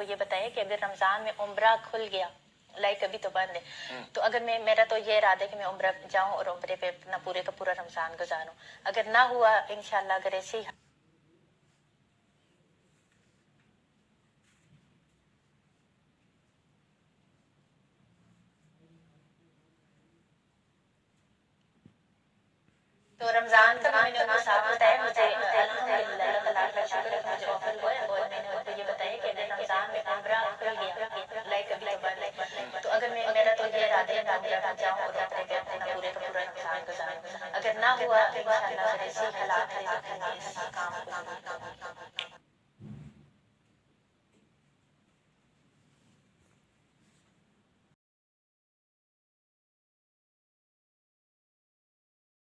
को ये बताइए कि अगर रमजान में उम्रा खुल गया, लाइक अभी तो बंद है, तो अगर मेरा तो ये इरादा है कि मैं उम्रा जाऊं और उम्रे पे अपना पूरे का पूरा रमजान गुजारूं। अगर ना हुआ इंशाल्लाह, अगर ऐसे ही तो रमजान का मैंने उनको साथ बताया, मुझे अल्हम्दुलिल्लाह अल्लाह का शुक्र है मुझे ऑफर हुआ है। और मैंने उनको ये बताया कि अगर रमजान में उम्रा खुल गया, लाइक अभी तो बंद है, तो अगर मेरा तो ये इरादा है कि उम्रा जाऊं और उम्रे पे अपना पूरे का पूरा रमजान गुजारूं। अगर ना हुआ इंशाल्लाह, अगर ऐसे ही हालात है तो इस काम को